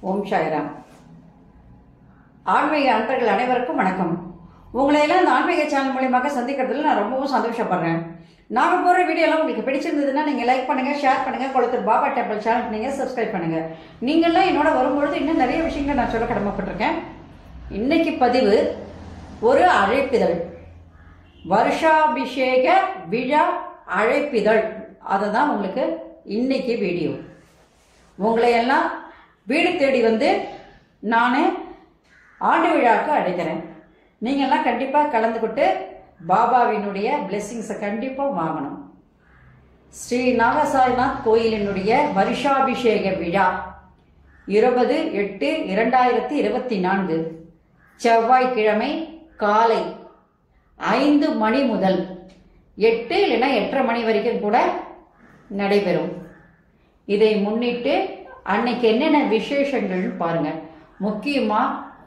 ஓம் சாய்ராம். ஆன்மீக அன்பர்கள் அனைவருக்கும் வணக்கம். உங்களையெல்லாம் இந்த ஆன்மீக சேனல் மூலியமாக சந்திக்கிறதுல நான் ரொம்பவும் சந்தோஷப்படுறேன். நாங்கள் போடுற வீடியோலாம் உங்களுக்கு பிடிச்சிருந்ததுன்னா நீங்கள் லைக் பண்ணுங்கள், ஷேர் பண்ணுங்கள், கொளுத்தூர் பாபா டெம்பிள் சேனல் நீங்கள் சப்ஸ்கிரைப் பண்ணுங்கள். நீங்கள்லாம் என்னோட வரும்பொழுது இன்னும் நிறைய விஷயங்களை நான் சொல்ல கடமைப்பட்டிருக்கேன். இன்னைக்கு பதிவு ஒரு அழைப்பிதழ், வருஷாபிஷேக விழா அழைப்பிதழ். அதை தான் உங்களுக்கு இன்னைக்கு வீடியோ. உங்களையெல்லாம் வீடு தேடி வந்து நான் ஆண்டு விழாவுக்கு அழைக்கிறேன். நீங்கள்லாம் கண்டிப்பாக கலந்துக்கிட்டு பாபாவினுடைய பிளெஸ்ஸிங்ஸை கண்டிப்பாக வாங்கணும். ஸ்ரீ நாகசாய்நாத் கோயிலினுடைய வருஷாபிஷேக விழா 20/8/2024 செவ்வாய்க்கிழமை காலை 5 மணி முதல் 8 இல்லைன்னா 8:30 மணி வரைக்கும் கூட நடைபெறும். இதை முன்னிட்டு அன்னைக்கு என்னென்ன விசேஷங்கள்னு பாருங்க. முக்கியமா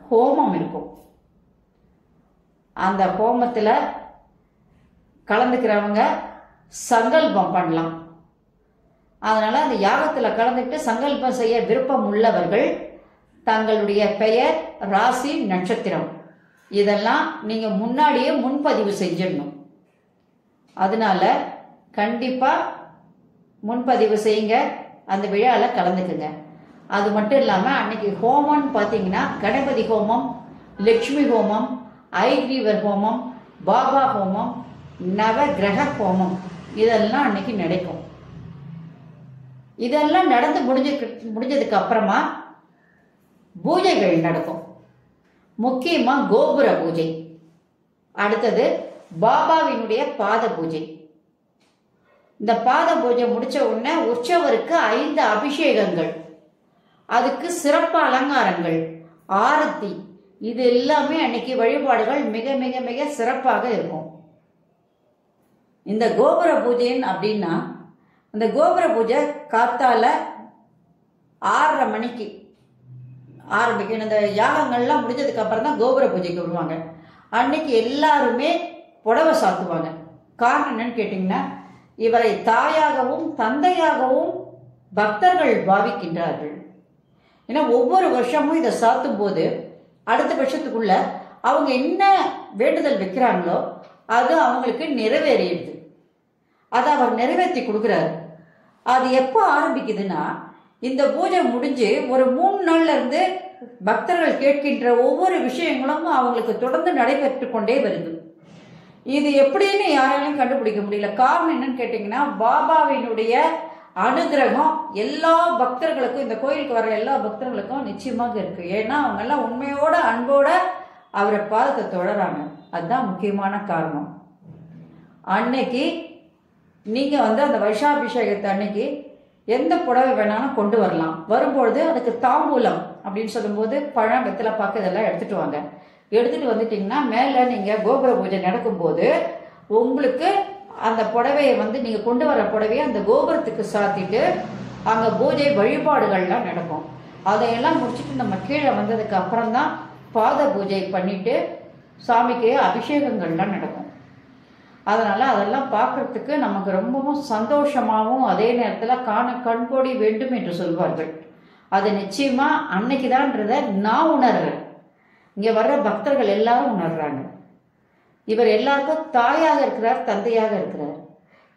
ஹோமம் இருக்கும். அந்த ஹோமத்தில் கலந்துக்கிறவங்க சங்கல்பம் பண்ணலாம். அதனால அந்த யாகத்தில் கலந்துக்கிட்டு சங்கல்பம் செய்ய விருப்பம் உள்ளவர்கள் தங்களுடைய பெயர், ராசி, நட்சத்திரம் இதெல்லாம் நீங்க முன்னாடியே முன்பதிவு செஞ்சிடணும். அதனால கண்டிப்பா முன்பதிவு செய்யுங்க, அந்த விழாவில் கலந்துக்குங்க. அது மட்டும் இல்லாமல் அன்னைக்கு ஹோமம்னு பார்த்தீங்கன்னா கணபதி ஹோமம், லட்சுமி ஹோமம், ஐக்ரீவர் ஹோமம், பாபா ஹோமம், நவகிரக ஹோமம் இதெல்லாம் அன்னைக்கு நடக்கும். இதெல்லாம் நடந்து முடிஞ்சதுக்கு அப்புறமா பூஜைகள் நடக்கும். முக்கியமாக கோபுர பூஜை, அடுத்தது பாபாவினுடைய பாத பூஜை. இந்த பாத பூஜை முடிச்ச உடனே உற்சவருக்கு 5 அபிஷேகங்கள், அதுக்கு சிறப்பு அலங்காரங்கள், ஆரத்தி, இது எல்லாமே அன்னைக்கு வழிபாடுகள் மிக மிக மிக சிறப்பாக இருக்கும். இந்த கோபுர பூஜைன்னு அப்படின்னா இந்த கோபுர பூஜை காத்தால 6:30 மணிக்கு ஆரம்பிக்கணும். இந்த யாகங்கள்லாம் முடிஞ்சதுக்கு அப்புறம் தான் கோபுர பூஜைக்கு வருவாங்க. அன்னைக்கு எல்லாருமே புடவை சாத்துவாங்க. காரணம் என்னன்னு கேட்டிங்கன்னா, இவரை தாயாகவும் தந்தையாகவும் பக்தர்கள் பாவிக்கின்றார்கள். ஏன்னா ஒவ்வொரு வருஷமும் இதை சாத்தும் போது அடுத்த வருஷத்துக்குள்ள அவங்க என்ன வேண்டுதல் வைக்கிறாங்களோ அது அவங்களுக்கு நிறைவேறிடுது. அதை அவர் நிறைவேற்றி கொடுக்குறாரு. அது எப்போ ஆரம்பிக்குதுன்னா, இந்த பூஜை முடிஞ்சு ஒரு 3 நாள்ல இருந்து பக்தர்கள் கேட்கின்ற ஒவ்வொரு விஷயங்களும் அவங்களுக்கு தொடர்ந்து நடைபெற்று கொண்டே வருது. இது எப்படின்னு யாராலையும் கண்டுபிடிக்க முடியல. காரணம் என்னன்னு கேட்டீங்கன்னா, பாபாவினுடைய அனுகிரகம் எல்லா பக்தர்களுக்கும், இந்த கோயிலுக்கு வர எல்லா பக்தர்களுக்கும் நிச்சயமாக இருக்கு. ஏன்னா அவங்க எல்லாம் உண்மையோட அன்போட அவரை பாதத்தை தொடராங்க. அதுதான் முக்கியமான காரணம். அன்னைக்கு நீங்க அந்த வருஷாபிஷேகத்தை அன்னைக்கு எந்த புடவை வேணாலும் கொண்டு வரலாம். வரும்பொழுது அதுக்கு தாம்பூலம் அப்படின்னு சொல்லும்போது பழம், வெத்தலை பாக்கு இதெல்லாம் எடுத்துட்டு வாங்க. எடுத்துட்டு வந்துட்டீங்கன்னா மேலே நீங்கள் கோபுர பூஜை நடக்கும்போது உங்களுக்கு அந்த புடவையை நீங்கள் கொண்டு வர புடவையை அந்த கோபுரத்துக்கு சாத்திட்டு அங்கே பூஜை வழிபாடுகள்லாம் நடக்கும். அதையெல்லாம் முடிச்சுட்டு நம்ம கீழே வந்ததுக்கு அப்புறம் தான் பாத பூஜை பண்ணிட்டு சாமிக்கு அபிஷேகங்கள்லாம் நடக்கும். அதனால் அதெல்லாம் பார்க்கறதுக்கு நமக்கு ரொம்பவும் சந்தோஷமாகவும் அதே நேரத்தில் காண கண்கோடி வேண்டும் என்று சொல்வார்கள். அது நிச்சயமாக அன்னைக்கு தான்றதை நான் உணர்றேன். இங்கே வர்ற பக்தர்கள் எல்லாரும் உணர்றாங்க. இவர் எல்லாருக்கும் தாயாக இருக்கிறார், தந்தையாக இருக்கிறார்.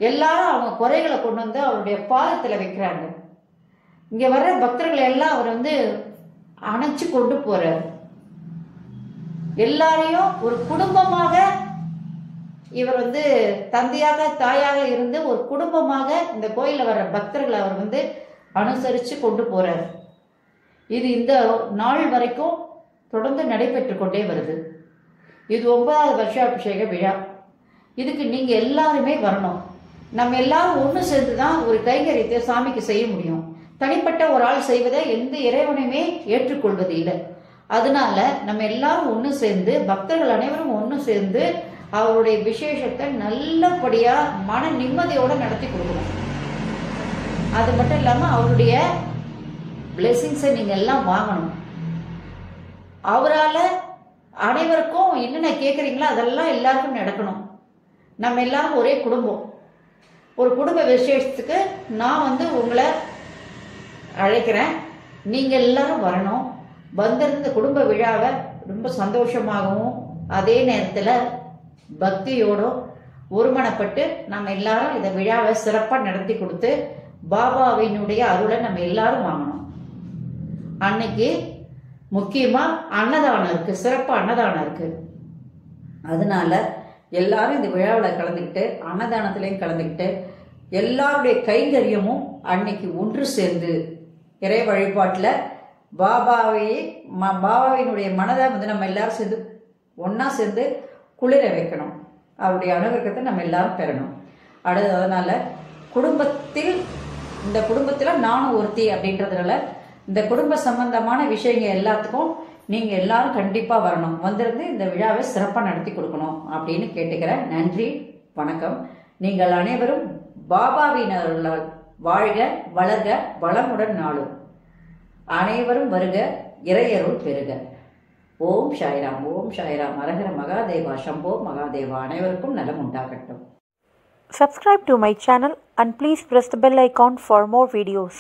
எல்லாரும் அவங்க குறைகளை கொண்டு வந்து அவருடைய பாதத்தில் வைக்கிறாங்க. இங்கே வர்ற பக்தர்கள் எல்லாம் அவர் அணைச்சு கொண்டு போறார். எல்லாரையும் ஒரு குடும்பமாக இவர் தந்தையாக தாயாக இருந்து ஒரு குடும்பமாக இந்த கோயிலில் வர்ற பக்தர்களை அவர் அனுசரித்து கொண்டு போறார். இது இந்த நாள் வரைக்கும் தொடர்ந்து நடைபெற்று கொண்டே வருது. இது 9வது வருஷாபிஷேக விழா. இதுக்கு நீங்க எல்லாருமே வரணும். நம்ம எல்லாரும் ஒன்று சேர்ந்து தான் ஒரு கைங்கரியத்தை சாமிக்கு செய்ய முடியும். தனிப்பட்ட ஒரு ஆள் செய்வதை எந்த இறைவனையுமே ஏற்றுக்கொள்வது இல்லை. அதனால நம்ம எல்லாரும் ஒன்று சேர்ந்து, பக்தர்கள் அனைவரும் ஒன்று சேர்ந்து அவருடைய விசேஷத்தை நல்லபடியா மன நிம்மதியோட நடத்தி கொடுக்கணும். அது மட்டும் இல்லாமல் அவருடைய பிளெஸிங்ஸை நீங்க எல்லாம் வாங்கணும். அவரால் அனைவருக்கும் என்னென்ன கேட்குறீங்களோ அதெல்லாம் எல்லாருக்கும் நடக்கணும். நம்ம எல்லாரும் ஒரே குடும்பம். ஒரு குடும்ப விசேஷத்துக்கு நான் உங்களை அழைக்கிறேன். நீங்கள் எல்லாரும் வரணும். வந்திருந்த குடும்ப விழாவை ரொம்ப சந்தோஷமாகவும் அதே நேரத்தில் பக்தியோடும் ஒருமனப்பட்டு நம்ம எல்லாரும் இந்த விழாவை சிறப்பாக நடத்தி கொடுத்து பாபாவினுடைய அருளை நம்ம எல்லாரும் வாங்கணும். அன்னைக்கு முக்கியமாக அன்னதானம் இருக்குது, சிறப்பு அன்னதானம் இருக்குது. அதனால எல்லாரும் இந்த விழாவில் கலந்துக்கிட்டு அன்னதானத்திலையும் கலந்துக்கிட்டு எல்லாருடைய கைங்கரியமும் அன்னைக்கு ஒன்று சேர்ந்து இறை வழிபாட்டில் பாபாவினுடைய மனதை நம்ம எல்லாரும் சேர்ந்து ஒன்றா சேர்ந்து குளிர வைக்கணும். அவருடைய அனுகிரகத்தை நம்ம எல்லாரும் பெறணும். அதனால இந்த குடும்பத்தில் நானும் ஒருத்தி அப்படின்றதுனால இந்த குடும்ப சம்பந்தமான விஷயங்கள் எல்லாத்துக்கும் நீங்கள் எல்லாரும் கண்டிப்பாக வரணும். வந்திருந்து இந்த விழாவை சிறப்பாக நடத்தி கொடுக்கணும் அப்படின்னு கேட்டுக்கிறேன். நன்றி, வணக்கம். நீங்கள் அனைவரும் பாபாவினர் வாழ்க, வளர்க, வளமுடன் நாளும். அனைவரும் வருக, இறையருள் பெறுக. ஓம் சாய்ராம், ஓம் சாய்ராம். அரஹர மகாதேவா, சம்போ மகாதேவா. அனைவருக்கும் நலம் உண்டாகட்டும். Subscribe to my channel and please press the bell icon for more videos.